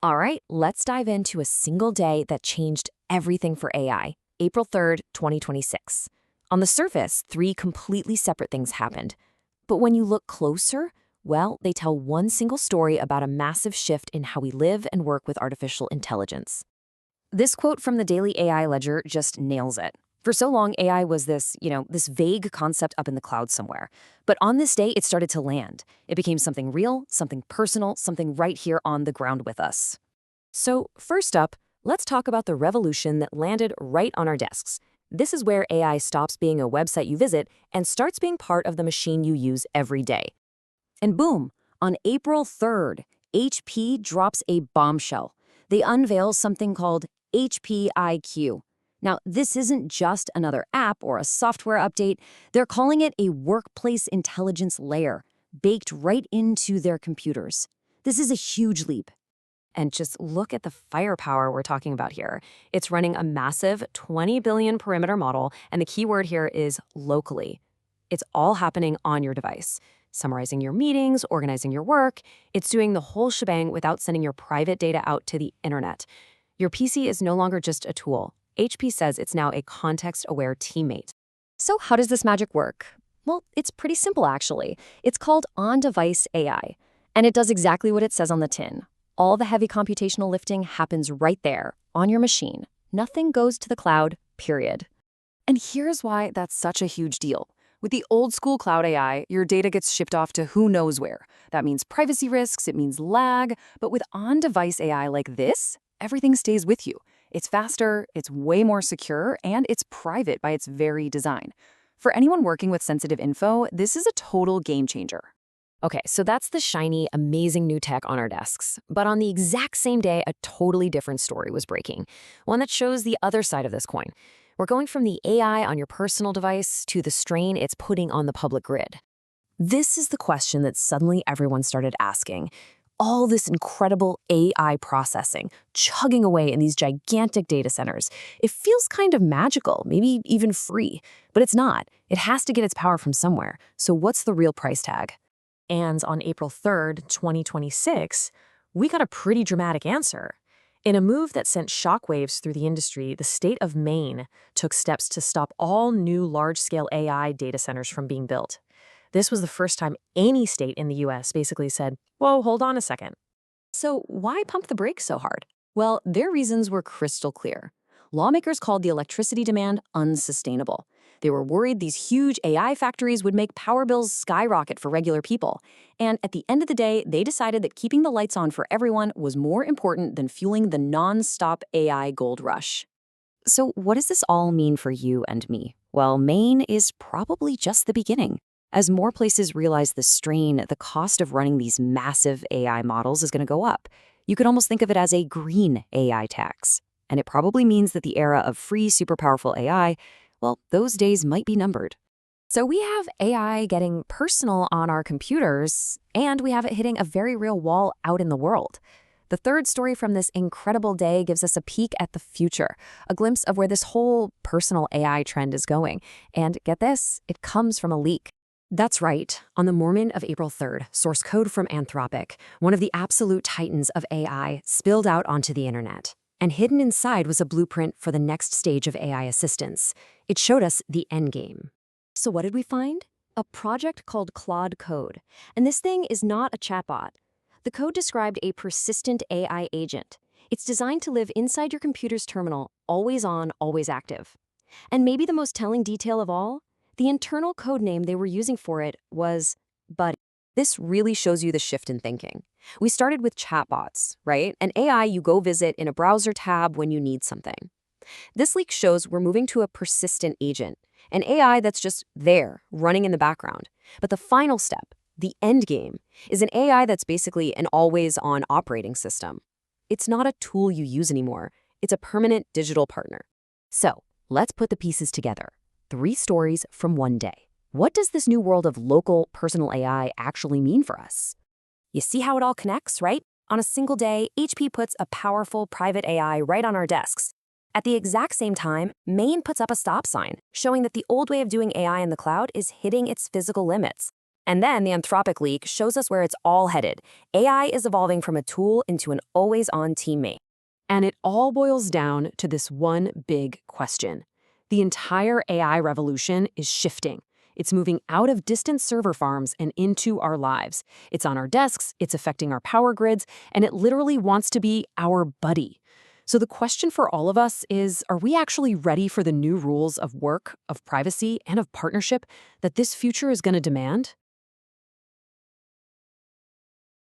All right, let's dive into a single day that changed everything for AI. April 3rd, 2026. On the surface, three completely separate things happened. But when you look closer, well, they tell one single story about a massive shift in how we live and work with artificial intelligence. This quote from the Daily AI Ledger just nails it. For so long, AI was this vague concept up in the clouds somewhere. But on this day, it started to land. It became something real, something personal, something right here on the ground with us. So first up, let's talk about the revolution that landed right on our desks. This is where AI stops being a website you visit and starts being part of the machine you use every day. And boom, on April 3rd, HP drops a bombshell. They unveil something called HPIQ. Now, this isn't just another app or a software update. They're calling it a workplace intelligence layer, baked right into their computers. This is a huge leap. And just look at the firepower we're talking about here. It's running a massive 20 billion parameter model, and the key word here is locally. It's all happening on your device. Summarizing your meetings, organizing your work. It's doing the whole shebang without sending your private data out to the internet. Your PC is no longer just a tool. HP says it's now a context-aware teammate. So how does this magic work? Well, it's pretty simple, actually. It's called on-device AI, and it does exactly what it says on the tin. All the heavy computational lifting happens right there, on your machine. Nothing goes to the cloud, period. And here's why that's such a huge deal. With the old-school cloud AI, your data gets shipped off to who knows where. That means privacy risks, it means lag, but with on-device AI like this, everything stays with you. It's faster, it's way more secure, and it's private by its very design. For anyone working with sensitive info, this is a total game changer. Okay, so that's the shiny, amazing new tech on our desks. But on the exact same day, a totally different story was breaking. One that shows the other side of this coin. We're going from the AI on your personal device to the strain it's putting on the public grid. This is the question that suddenly everyone started asking. All this incredible AI processing, chugging away in these gigantic data centers. It feels kind of magical, maybe even free. But it's not. It has to get its power from somewhere. So what's the real price tag? And on April 3rd, 2026, we got a pretty dramatic answer. In a move that sent shockwaves through the industry, the state of Maine took steps to stop all new large-scale AI data centers from being built. This was the first time any state in the US basically said, whoa, hold on a second. So why pump the brakes so hard? Well, their reasons were crystal clear. Lawmakers called the electricity demand unsustainable. They were worried these huge AI factories would make power bills skyrocket for regular people. And at the end of the day, they decided that keeping the lights on for everyone was more important than fueling the non-stop AI gold rush. So what does this all mean for you and me? Well, Maine is probably just the beginning. As more places realize the strain, the cost of running these massive AI models is going to go up. You could almost think of it as a green AI tax. And it probably means that the era of free, super powerful AI, well, those days might be numbered. So we have AI getting personal on our computers, and we have it hitting a very real wall out in the world. The third story from this incredible day gives us a peek at the future, a glimpse of where this whole personal AI trend is going. And get this, it comes from a leak. That's right. On the morning of April 3rd, source code from Anthropic, one of the absolute titans of AI, spilled out onto the internet. And hidden inside was a blueprint for the next stage of AI assistance. It showed us the endgame. So what did we find? A project called Claude Code. And this thing is not a chatbot. The code described a persistent AI agent. It's designed to live inside your computer's terminal, always on, always active. And maybe the most telling detail of all? The internal code name they were using for it was Buddy. This really shows you the shift in thinking. We started with chatbots, right? An AI you go visit in a browser tab when you need something. This leak shows we're moving to a persistent agent, an AI that's just there, running in the background. But the final step, the end game, is an AI that's basically an always-on operating system. It's not a tool you use anymore. It's a permanent digital partner. So let's put the pieces together. 3 stories from one day. What does this new world of local personal AI actually mean for us? You see how it all connects, right? On a single day, HP puts a powerful private AI right on our desks. At the exact same time, Maine puts up a stop sign, showing that the old way of doing AI in the cloud is hitting its physical limits. And then the Anthropic leak shows us where it's all headed. AI is evolving from a tool into an always-on teammate. And it all boils down to this one big question. The entire AI revolution is shifting. It's moving out of distant server farms and into our lives. It's on our desks, it's affecting our power grids, and it literally wants to be our buddy. So the question for all of us is, are we actually ready for the new rules of work, of privacy, and of partnership that this future is going to demand?